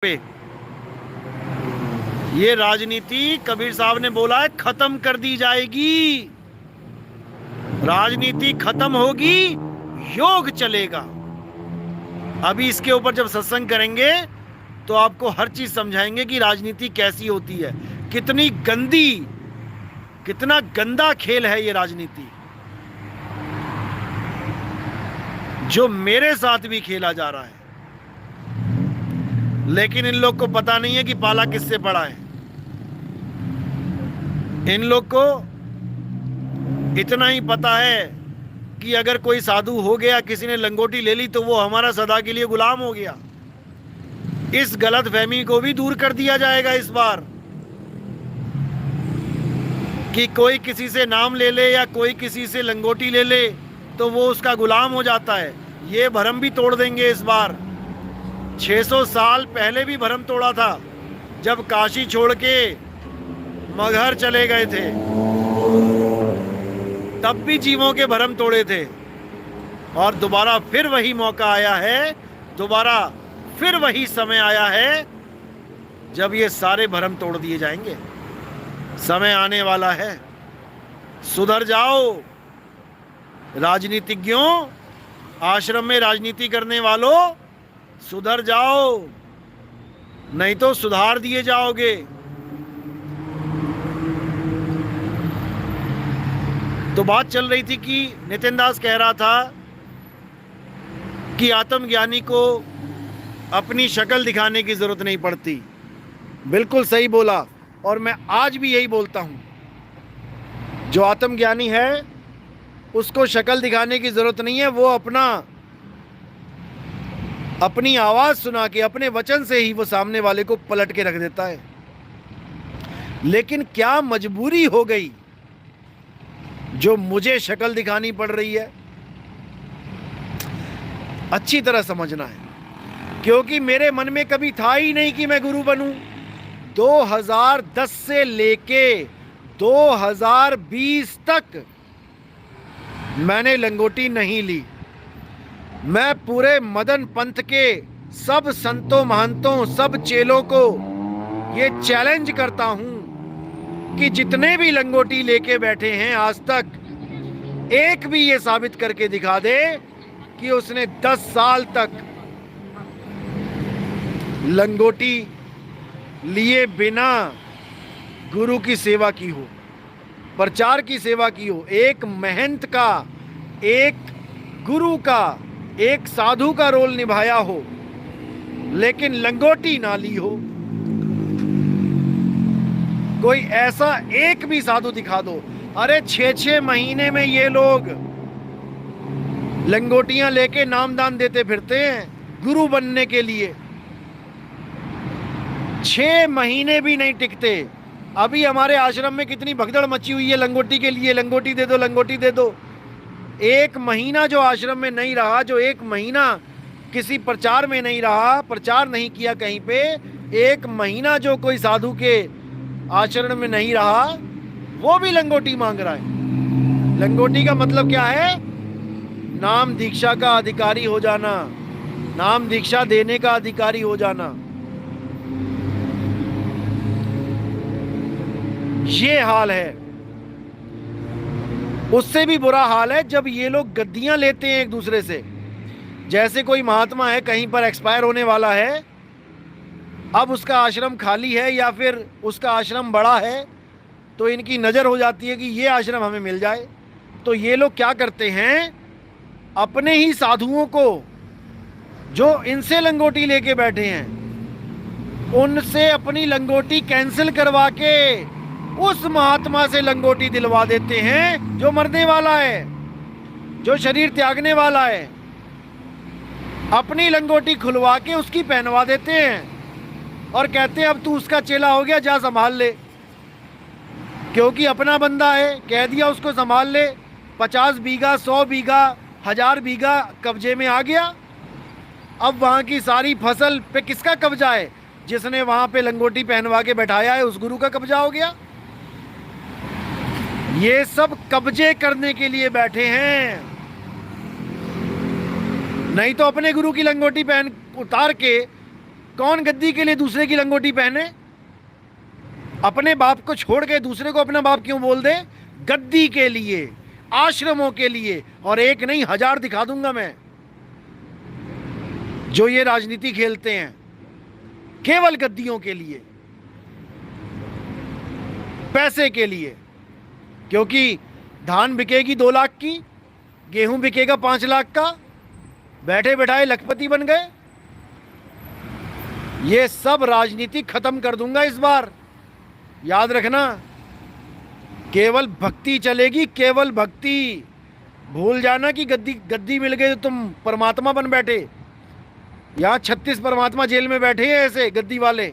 पे ये राजनीति कबीर साहब ने बोला है खत्म कर दी जाएगी। राजनीति खत्म होगी, योग चलेगा। अभी इसके ऊपर जब सत्संग करेंगे तो आपको हर चीज समझाएंगे कि राजनीति कैसी होती है, कितनी गंदी, कितना गंदा खेल है ये राजनीति, जो मेरे साथ भी खेला जा रहा है। लेकिन इन लोग को पता नहीं है कि पाला किससे पड़ा है। इन लोग को इतना ही पता है कि अगर कोई साधु हो गया, किसी ने लंगोटी ले ली तो वो हमारा सदा के लिए गुलाम हो गया। इस गलत फहमी को भी दूर कर दिया जाएगा इस बार कि कोई किसी से नाम ले ले या कोई किसी से लंगोटी ले ले तो वो उसका गुलाम हो जाता है। ये भरम भी तोड़ देंगे इस बार। 600 साल पहले भी भरम तोड़ा था, जब काशी छोड़ के मगहर चले गए थे, तब भी जीवों के भरम तोड़े थे। और दोबारा फिर वही मौका आया है, दोबारा फिर वही समय आया है जब ये सारे भरम तोड़ दिए जाएंगे। समय आने वाला है, सुधर जाओ राजनीतिज्ञों, आश्रम में राजनीति करने वालों, सुधर जाओ, नहीं तो सुधार दिए जाओगे। तो बात चल रही थी कि नितिन दास कह रहा था कि आत्मज्ञानी को अपनी शक्ल दिखाने की जरूरत नहीं पड़ती। बिल्कुल सही बोला, और मैं आज भी यही बोलता हूं। जो आत्मज्ञानी है उसको शक्ल दिखाने की जरूरत नहीं है, वो अपनी आवाज सुना के, अपने वचन से ही वो सामने वाले को पलट के रख देता है। लेकिन क्या मजबूरी हो गई जो मुझे शक्ल दिखानी पड़ रही है? अच्छी तरह समझना है, क्योंकि मेरे मन में कभी था ही नहीं कि मैं गुरु बनूं। 2010 से लेके 2020 तक मैंने लंगोटी नहीं ली। मैं पूरे मदन पंथ के सब संतों, महंतों, सब चेलों को ये चैलेंज करता हूं कि जितने भी लंगोटी लेके बैठे हैं आज तक, एक भी ये साबित करके दिखा दे कि उसने 10 साल तक लंगोटी लिए बिना गुरु की सेवा की हो, प्रचार की सेवा की हो, एक महंत का, एक गुरु का, एक साधु का रोल निभाया हो, लेकिन लंगोटी ना ली हो। कोई ऐसा एक भी साधु दिखा दो। अरे 6-6 महीने में ये लोग लंगोटियां लेके नामदान देते फिरते हैं गुरु बनने के लिए। 6 महीने भी नहीं टिकते। अभी हमारे आश्रम में कितनी भगदड़ मची हुई है लंगोटी के लिए, लंगोटी दे दो, लंगोटी दे दो। 1 महीना जो आश्रम में नहीं रहा, जो 1 महीना किसी प्रचार में नहीं रहा, प्रचार नहीं किया कहीं पे, 1 महीना जो कोई साधु के आचरण में नहीं रहा, वो भी लंगोटी मांग रहा है। लंगोटी का मतलब क्या है? नाम दीक्षा का अधिकारी हो जाना, नाम दीक्षा देने का अधिकारी हो जाना। ये हाल है। उससे भी बुरा हाल है जब ये लोग गद्दियां लेते हैं एक दूसरे से। जैसे कोई महात्मा है, कहीं पर एक्सपायर होने वाला है, अब उसका आश्रम खाली है या फिर उसका आश्रम बड़ा है, तो इनकी नज़र हो जाती है कि ये आश्रम हमें मिल जाए। तो ये लोग क्या करते हैं, अपने ही साधुओं को जो इनसे लंगोटी लेके बैठे हैं, उनसे अपनी लंगोटी कैंसिल करवा के उस महात्मा से लंगोटी दिलवा देते हैं जो मरने वाला है, जो शरीर त्यागने वाला है। अपनी लंगोटी खुलवा के उसकी पहनवा देते हैं और कहते हैं अब तू उसका चेला हो गया, जा संभाल ले। क्योंकि अपना बंदा है, कह दिया उसको संभाल ले। 50 बीघा, 100 बीघा, 1000 बीघा कब्जे में आ गया। अब वहाँ की सारी फसल पे किसका कब्जा है? जिसने वहाँ पे लंगोटी पहनवा के बैठाया है, उस गुरु का कब्जा हो गया। ये सब कब्जे करने के लिए बैठे हैं। नहीं तो अपने गुरु की लंगोटी पहन उतार के कौन गद्दी के लिए दूसरे की लंगोटी पहने? अपने बाप को छोड़ के दूसरे को अपना बाप क्यों बोल दे? गद्दी के लिए, आश्रमों के लिए। और एक नहीं 1000 दिखा दूंगा मैं जो ये राजनीति खेलते हैं केवल गद्दियों के लिए, पैसे के लिए। क्योंकि धान बिकेगी 2 लाख की, गेहूं बिकेगा 5 लाख का, बैठे बैठाए लखपति बन गए। ये सब राजनीति खत्म कर दूंगा इस बार, याद रखना। केवल भक्ति चलेगी, केवल भक्ति। भूल जाना कि गद्दी मिल गई तो तुम परमात्मा बन बैठे। यहां 36 परमात्मा जेल में बैठे हैं ऐसे गद्दी वाले।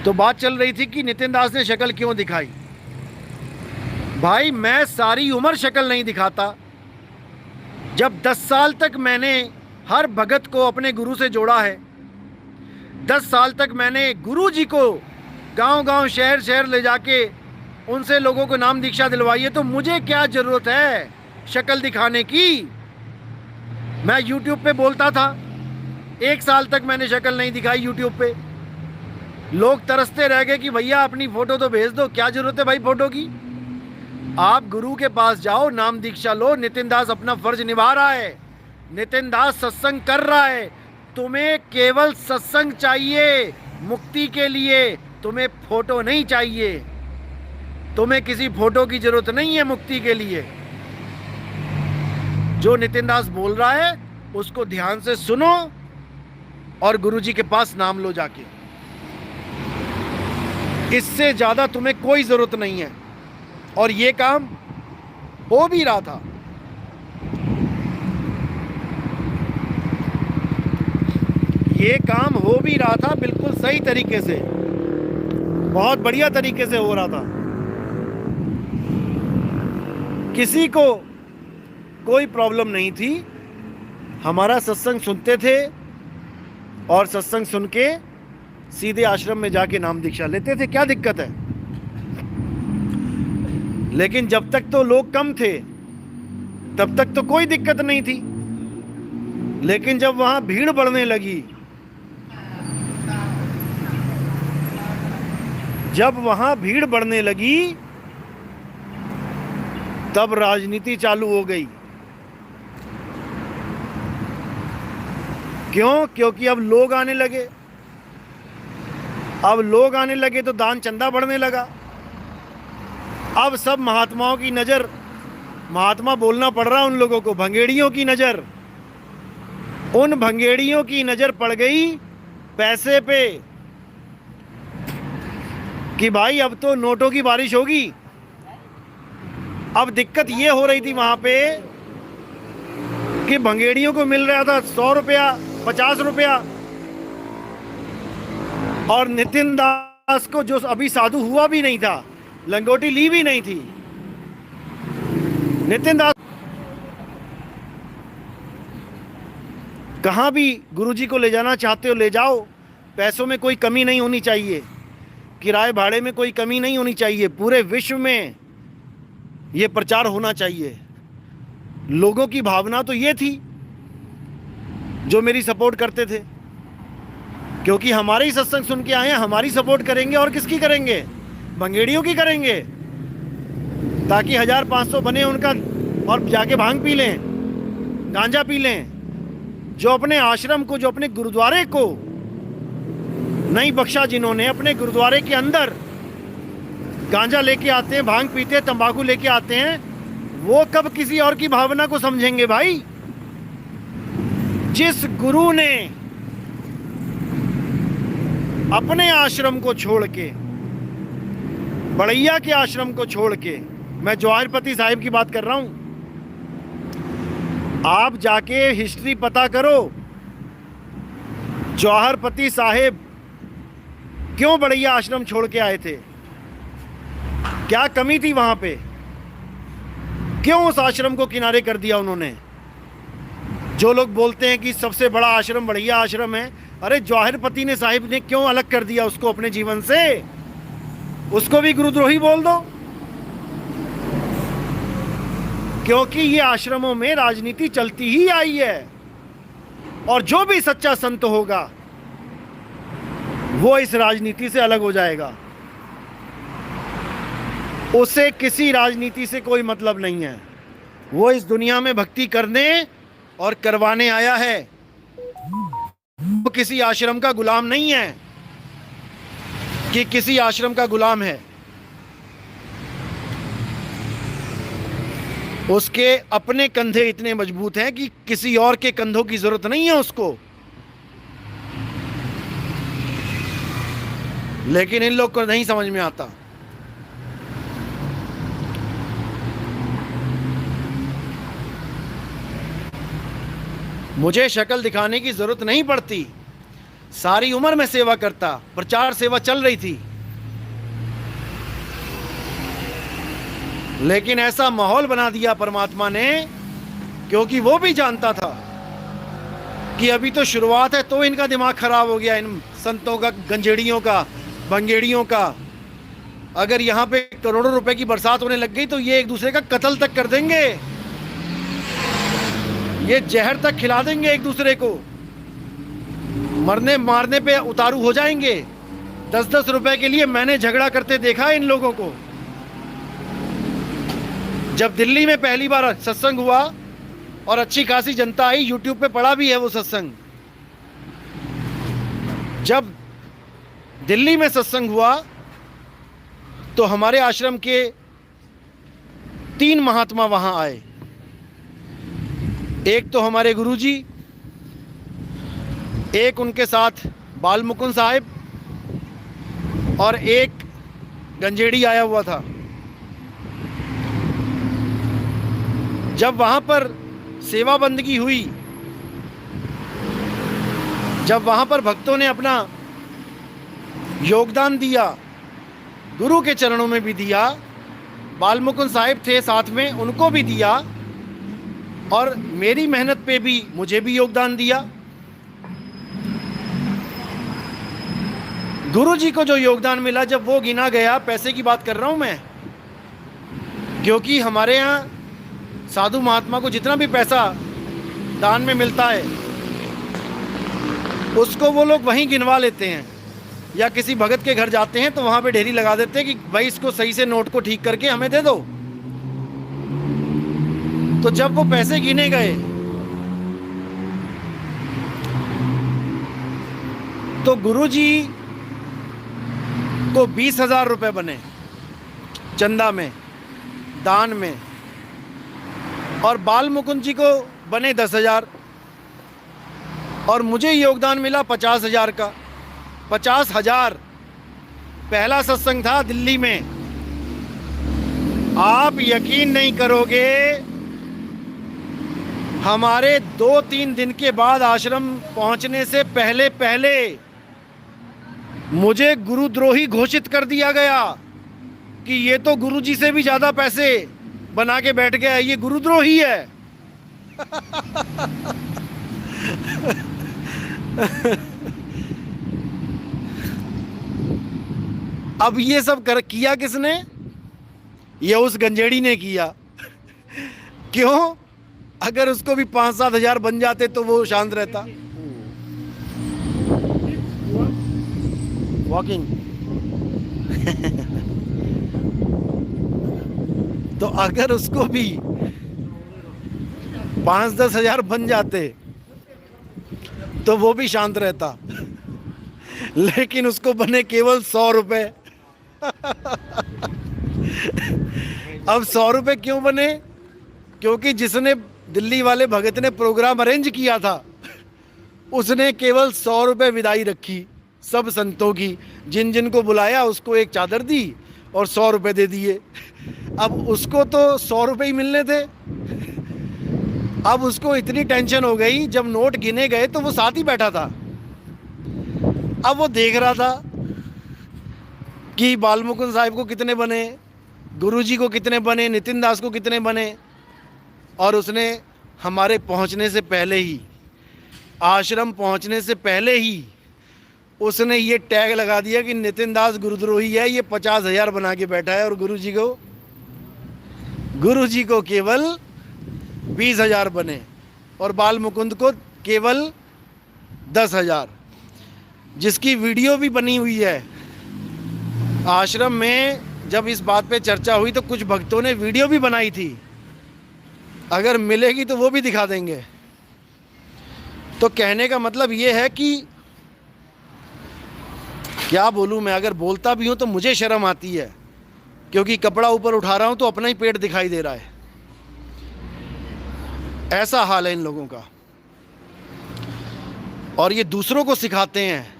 तो बात चल रही थी कि नितिन दास ने शक्ल क्यों दिखाई। भाई मैं सारी उम्र शक्ल नहीं दिखाता। जब 10 साल तक मैंने हर भगत को अपने गुरु से जोड़ा है, 10 साल तक मैंने गुरु जी को गांव-गांव, शहर-शहर ले जाके उनसे लोगों को नाम दीक्षा दिलवाई है, तो मुझे क्या ज़रूरत है शक्ल दिखाने की। मैं यूट्यूब पे बोलता था, 1 साल तक मैंने शक्ल नहीं दिखाई यूट्यूब पे। लोग तरसते रह गए कि भैया अपनी फ़ोटो तो भेज दो। क्या ज़रूरत है भाई फ़ोटो की? आप गुरु के पास जाओ, नाम दीक्षा लो। नितिन दास अपना फ़र्ज निभा रहा है, नितिन दास सत्संग कर रहा है। तुम्हें केवल सत्संग चाहिए मुक्ति के लिए, तुम्हें फ़ोटो नहीं चाहिए। तुम्हें किसी फ़ोटो की ज़रूरत नहीं है मुक्ति के लिए। जो नितिन दास बोल रहा है उसको ध्यान से सुनो और गुरु जी के पास नाम लो जाके। इससे ज़्यादा तुम्हें कोई ज़रूरत नहीं है। और ये काम हो भी रहा था। ये काम हो भी रहा था बिल्कुल सही तरीके से, बहुत बढ़िया तरीके से हो रहा था। किसी को कोई प्रॉब्लम नहीं थी। हमारा सत्संग सुनते थे और सत्संग सुन के सीधे आश्रम में जाके नाम दीक्षा लेते थे। क्या दिक्कत है? लेकिन जब तक तो लोग कम थे तब तक तो कोई दिक्कत नहीं थी। लेकिन जब वहां भीड़ बढ़ने लगी, जब वहां भीड़ बढ़ने लगी तब राजनीति चालू हो गई। क्यों? क्योंकि अब लोग आने लगे। अब लोग आने लगे तो दान चंदा बढ़ने लगा। अब सब महात्माओं की नज़र, महात्मा बोलना पड़ रहा उन लोगों को, भंगेड़ियों की नज़र, उन भंगेड़ियों की नज़र पड़ गई पैसे पे कि भाई अब तो नोटों की बारिश होगी। अब दिक्कत ये हो रही थी वहाँ पे कि भंगेड़ियों को मिल रहा था 100 रुपया, 50 रुपया, और नितिन दास को जो अभी साधु हुआ भी नहीं था, लंगोटी ली भी नहीं थी, नितिन दास कहाँ भी गुरुजी को ले जाना चाहते हो ले जाओ। पैसों में कोई कमी नहीं होनी चाहिए, किराए भाड़े में कोई कमी नहीं होनी चाहिए। पूरे विश्व में ये प्रचार होना चाहिए। लोगों की भावना तो ये थी जो मेरी सपोर्ट करते थे, क्योंकि हमारे ही सत्संग सुन के आए हैं, हमारी सपोर्ट करेंगे और किसकी करेंगे? भंगेड़ियों की करेंगे, ताकि 1500 बने उनका और जाके भांग पी लें, गांजा पी लें। जो अपने आश्रम को, जो अपने गुरुद्वारे को नहीं बख्शा, जिन्होंने अपने गुरुद्वारे के अंदर गांजा लेके आते हैं, भांग पीते हैं, तंबाकू लेके आते हैं, वो कब किसी और की भावना को समझेंगे भाई? जिस गुरु ने अपने आश्रम को छोड़ के, बड़ैया के आश्रम को छोड़ के, मैं जवाहरपति साहिब की बात कर रहा हूं, आप जाके हिस्ट्री पता करो, जवाहरपति साहिब क्यों बड़ैया आश्रम छोड़ के आए थे? क्या कमी थी वहां पे? क्यों उस आश्रम को किनारे कर दिया उन्होंने? जो लोग बोलते हैं कि सबसे बड़ा आश्रम बड़ैया आश्रम है, अरे जवाहरपति ने साहिब ने क्यों अलग कर दिया उसको अपने जीवन से? उसको भी गुरुद्रोही बोल दो। क्योंकि ये आश्रमों में राजनीति चलती ही आई है, और जो भी सच्चा संत होगा वो इस राजनीति से अलग हो जाएगा। उसे किसी राजनीति से कोई मतलब नहीं है। वो इस दुनिया में भक्ति करने और करवाने आया है। वो किसी आश्रम का गुलाम नहीं है कि किसी आश्रम का गुलाम है। उसके अपने कंधे इतने मजबूत हैं कि किसी और के कंधों की जरूरत नहीं है उसको। लेकिन इन लोग को नहीं समझ में आता। मुझे शक्ल दिखाने की जरूरत नहीं पड़ती। सारी उम्र में सेवा करता, प्रचार सेवा चल रही थी, लेकिन ऐसा माहौल बना दिया परमात्मा ने, क्योंकि वो भी जानता था कि अभी तो शुरुआत है, तो इनका दिमाग खराब हो गया, इन संतों का, गंजेड़ियों का, भंगेड़ियों का। अगर यहाँ पे करोड़ों रुपए की बरसात होने लग गई तो ये एक दूसरे का कत्ल तक कर देंगे, ये जहर तक खिला देंगे एक दूसरे को, मरने मारने पे उतारू हो जाएंगे। 10-10 रुपए के लिए मैंने झगड़ा करते देखा इन लोगों को। जब दिल्ली में पहली बार सत्संग हुआ और अच्छी खासी जनता आई, यूट्यूब पे पड़ा भी है वो सत्संग। जब दिल्ली में सत्संग हुआ तो हमारे आश्रम के 3 महात्मा वहां आए। एक तो हमारे गुरुजी, एक उनके साथ बाल मुकुंद साहिब, और एक गंजेड़ी आया हुआ था। जब वहां पर सेवा बंदगी हुई, जब वहां पर भक्तों ने अपना योगदान दिया, गुरु के चरणों में भी दिया, बाल मुकुंद साहिब थे साथ में, उनको भी दिया, और मेरी मेहनत पे भी मुझे भी योगदान दिया। गुरु जी को जो योगदान मिला जब वो गिना गया, पैसे की बात कर रहा हूं मैं, क्योंकि हमारे यहाँ साधु महात्मा को जितना भी पैसा दान में मिलता है उसको वो लोग वहीं गिनवा लेते हैं, या किसी भगत के घर जाते हैं तो वहां पे ढेरी लगा देते हैं कि भाई इसको सही से नोट को ठीक करके हमें दे दो। तो जब वो पैसे गिने गए तो गुरुजी को 20,000 रुपए बने चंदा में, दान में, और बाल मुकुंद जी को बने 10,000, और मुझे योगदान मिला 50,000 का। 50,000 पहला सत्संग था दिल्ली में। आप यकीन नहीं करोगे, हमारे 2-3 दिन के बाद आश्रम पहुंचने से पहले पहले मुझे गुरुद्रोही घोषित कर दिया गया कि ये तो गुरुजी से भी ज्यादा पैसे बना के बैठ गया, ये गुरुद्रोही है। अब ये सब किया किसने? ये उस गंजेड़ी ने किया। क्यों? अगर उसको भी 5-7 हजार बन जाते तो वो शांत रहता। वॉकिंग तो अगर उसको भी 5-10 हजार बन जाते तो वो भी शांत रहता, लेकिन उसको बने केवल 100 रुपए। अब 100 रुपए क्यों बने? क्योंकि जिसने, दिल्ली वाले भगत ने प्रोग्राम अरेंज किया था, उसने केवल 100 रुपए विदाई रखी सब संतों की। जिन जिन को बुलाया उसको एक चादर दी और 100 रुपए दे दिए। अब उसको तो 100 रुपए ही मिलने थे। अब उसको इतनी टेंशन हो गई, जब नोट गिने गए तो वो साथ ही बैठा था। अब वो देख रहा था कि बाल मुकुंद साहिब को कितने बने, गुरुजी को कितने बने, नितिन दास को कितने बने, और उसने हमारे पहुंचने से पहले ही, आश्रम पहुंचने से पहले ही उसने ये टैग लगा दिया कि नितिन दास गुरुद्रोही है, ये 50,000 बना के बैठा है, और गुरुजी को केवल 20,000 बने और बाल मुकुंद को केवल 10,000, जिसकी वीडियो भी बनी हुई है। आश्रम में जब इस बात पे चर्चा हुई तो कुछ भक्तों ने वीडियो भी बनाई थी, अगर मिलेगी तो वो भी दिखा देंगे। तो कहने का मतलब ये है कि क्या बोलूँ मैं, अगर बोलता भी हूँ तो मुझे शर्म आती है, क्योंकि कपड़ा ऊपर उठा रहा हूँ तो अपना ही पेट दिखाई दे रहा है। ऐसा हाल है इन लोगों का। और ये दूसरों को सिखाते हैं,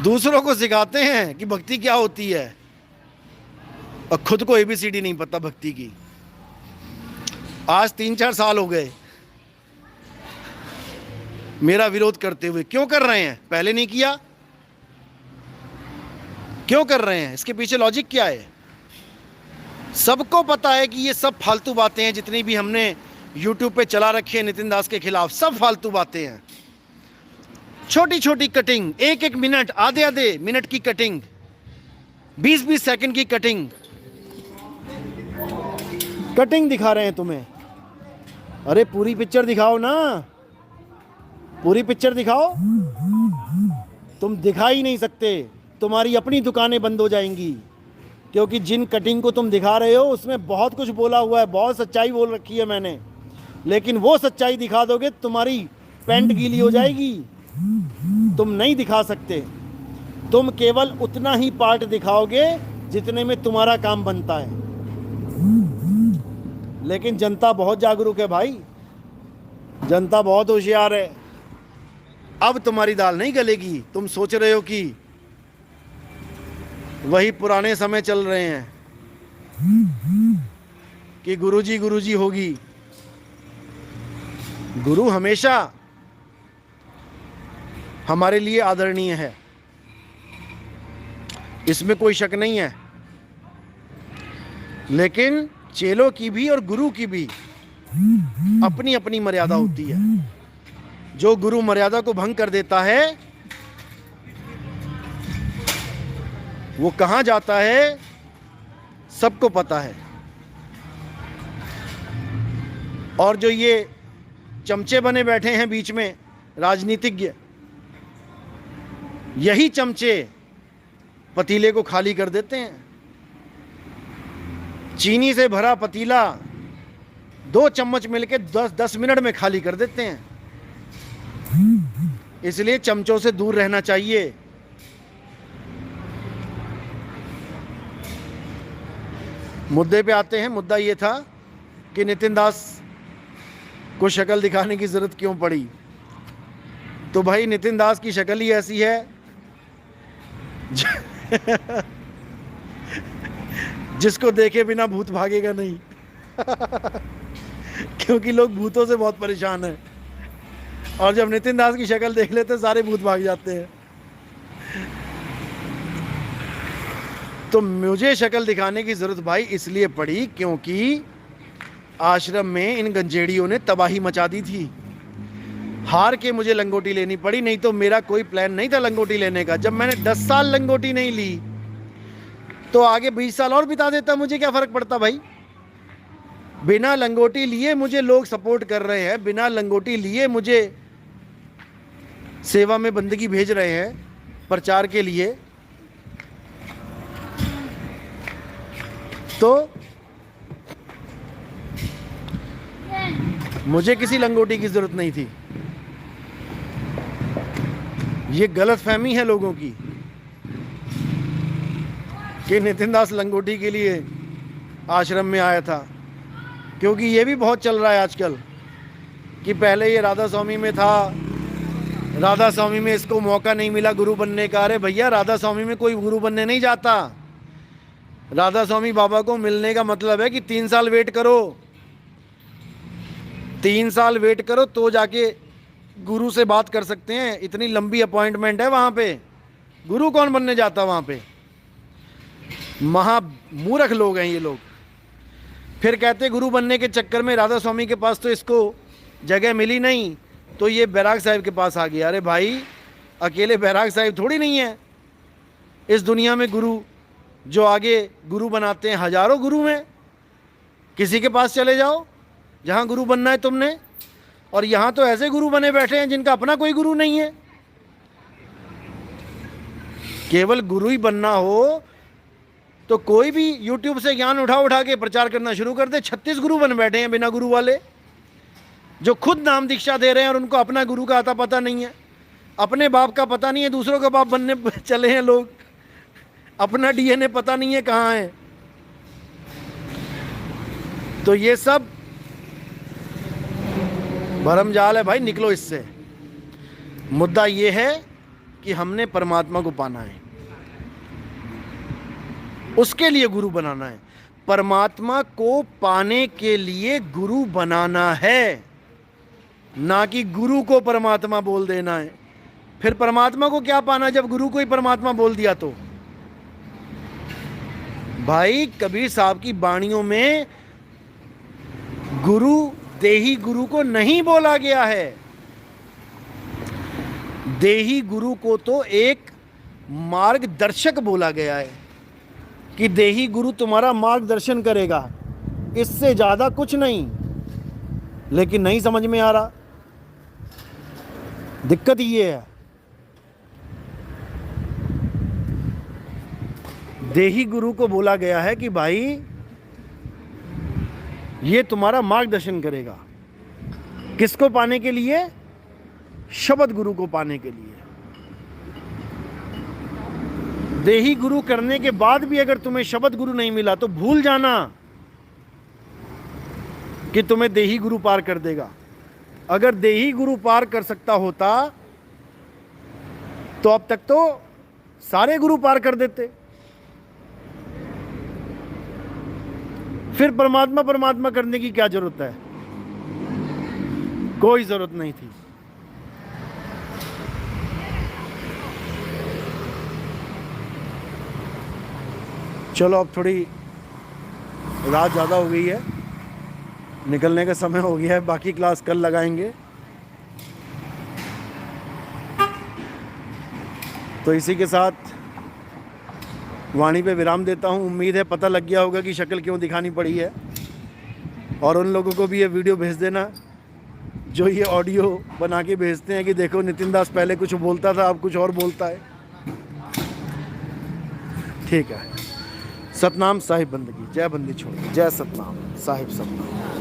दूसरों को सिखाते हैं कि भक्ति क्या होती है, और खुद को ABCD नहीं पता भक्ति की। आज 3-4 साल हो गए मेरा विरोध करते हुए। क्यों कर रहे हैं? पहले नहीं किया, क्यों कर रहे हैं? इसके पीछे लॉजिक क्या है? सबको पता है कि ये सब फालतू बातें हैं, जितनी भी हमने YouTube पे चला रखी है नितिन दास के खिलाफ, सब फालतू बातें हैं। छोटी छोटी कटिंग, 1-1 मिनट, आधे मिनट की कटिंग, 20-20 सेकंड की कटिंग दिखा रहे हैं तुम्हें। अरे पूरी पिक्चर दिखाओ ना, पूरी पिक्चर दिखाओ। तुम दिखा ही नहीं सकते, तुम्हारी अपनी दुकानें बंद हो जाएंगी, क्योंकि जिन कटिंग को तुम दिखा रहे हो उसमें बहुत कुछ बोला हुआ है, बहुत सच्चाई बोल रखी है मैंने, लेकिन वो सच्चाई दिखा दोगे तुम्हारी पैंट गीली हो जाएगी। तुम नहीं दिखा सकते, तुम केवल उतना ही पार्ट दिखाओगे जितने में तुम्हारा काम बनता है। लेकिन जनता बहुत जागरूक है भाई, जनता बहुत होशियार है। अब तुम्हारी दाल नहीं गलेगी। तुम सोच रहे हो कि वही पुराने समय चल रहे हैं कि गुरुजी होगी। गुरु हमेशा हमारे लिए आदरणीय है, इसमें कोई शक नहीं है, लेकिन चेलों की भी और गुरु की भी अपनी अपनी मर्यादा होती है। जो गुरु मर्यादा को भंग कर देता है वो कहां जाता है सबको पता है। और जो ये चमचे बने बैठे हैं बीच में राजनीतिज्ञ, यही चमचे पतीले को खाली कर देते हैं। चीनी से भरा पतीला 2 चम्मच मिलके 10 मिनट में खाली कर देते हैं। इसलिए चमचों से दूर रहना चाहिए। मुद्दे पे आते हैं। मुद्दा ये था कि नितिन दास को शक्ल दिखाने की जरूरत क्यों पड़ी। तो भाई नितिन दास की शक्ल ही ऐसी है जिसको देखे बिना भूत भागेगा नहीं क्योंकि लोग भूतों से बहुत परेशान हैं, और जब नितिन दास की शक्ल देख लेते सारे भूत भाग जाते हैं। तो मुझे शक्ल दिखाने की जरूरत भाई इसलिए पड़ी क्योंकि आश्रम में इन गंजेड़ियों ने तबाही मचा दी थी। हार के मुझे लंगोटी लेनी पड़ी, नहीं तो मेरा कोई प्लान नहीं था लंगोटी लेने का। जब मैंने 10 साल लंगोटी नहीं ली तो आगे 20 साल और बिता देता, मुझे क्या फर्क पड़ता भाई। बिना लंगोटी लिए मुझे लोग सपोर्ट कर रहे हैं, बिना लंगोटी लिए मुझे सेवा में बंदगी भेज रहे हैं प्रचार के लिए। तो मुझे किसी लंगोटी की जरूरत नहीं थी। ये गलतफहमी है लोगों की कि नितिन दास लंगोटी के लिए आश्रम में आया था, क्योंकि ये भी बहुत चल रहा है आजकल कि पहले ये राधा स्वामी में था, राधा स्वामी में इसको मौका नहीं मिला गुरु बनने का। अरे भैया, राधा स्वामी में कोई गुरु बनने नहीं जाता। राधा स्वामी बाबा को मिलने का मतलब है कि 3 साल वेट करो, 3 साल वेट करो तो जाके गुरु से बात कर सकते हैं। इतनी लंबी अपॉइंटमेंट है वहाँ पे, गुरु कौन बनने जाता वहाँ पे। महामूर्ख लोग हैं ये लोग। फिर कहते गुरु बनने के चक्कर में राधा स्वामी के पास तो इसको जगह मिली नहीं तो ये बैराग साहिब के पास आ गया। अरे भाई, अकेले बैराग साहिब थोड़ी नहीं है इस दुनिया में गुरु जो आगे गुरु बनाते हैं, हजारों गुरु हैं। किसी के पास चले जाओ जहां गुरु बनना है तुमने, और यहां तो ऐसे गुरु बने बैठे हैं जिनका अपना कोई गुरु नहीं है। केवल गुरु ही बनना हो तो कोई भी यूट्यूब से ज्ञान उठा उठा के प्रचार करना शुरू कर दे। 36 गुरु बन बैठे हैं बिना गुरु वाले, जो खुद नाम दीक्षा दे रहे हैं और उनको अपना गुरु का आता पता नहीं है, अपने बाप का पता नहीं है, दूसरों का बाप बनने चले हैं लोग, अपना डीएनए पता नहीं है कहाँ है। तो ये सब भरमजाल है भाई, निकलो इससे। मुद्दा ये है कि हमने परमात्मा को पाना है, उसके लिए गुरु बनाना है। परमात्मा को पाने के लिए गुरु बनाना है, ना कि गुरु को परमात्मा बोल देना है। फिर परमात्मा को क्या पाना जब गुरु को ही परमात्मा बोल दिया तो? भाई कबीर साहब की वाणियों में गुरु, देही गुरु को नहीं बोला गया है। देही गुरु को तो एक मार्गदर्शक बोला गया है कि देही गुरु तुम्हारा मार्गदर्शन करेगा, इससे ज्यादा कुछ नहीं। लेकिन नहीं समझ में आ रहा, दिक्कत ये है। देही गुरु को बोला गया है कि भाई ये तुम्हारा मार्गदर्शन करेगा, किसको पाने के लिए? शब्द गुरु को पाने के लिए। देही गुरु करने के बाद भी अगर तुम्हें शब्द गुरु नहीं मिला तो भूल जाना कि तुम्हें देही गुरु पार कर देगा। अगर देही गुरु पार कर सकता होता तो अब तक तो सारे गुरु पार कर देते। फिर परमात्मा परमात्मा करने की क्या जरूरत है? कोई जरूरत नहीं थी। चलो अब थोड़ी रात ज़्यादा हो गई है, निकलने का समय हो गया है। बाकी क्लास कल लगाएंगे। तो इसी के साथ वाणी पे विराम देता हूँ। उम्मीद है पता लग गया होगा कि शक्ल क्यों दिखानी पड़ी है। और उन लोगों को भी ये वीडियो भेज देना जो ये ऑडियो बना के भेजते हैं कि देखो नितिन दास पहले कुछ बोलता था, अब कुछ और बोलता है। ठीक है। सतनाम साहिब बंदगी, जय बंदी छोड़, जय सतनाम साहिब सतनाम।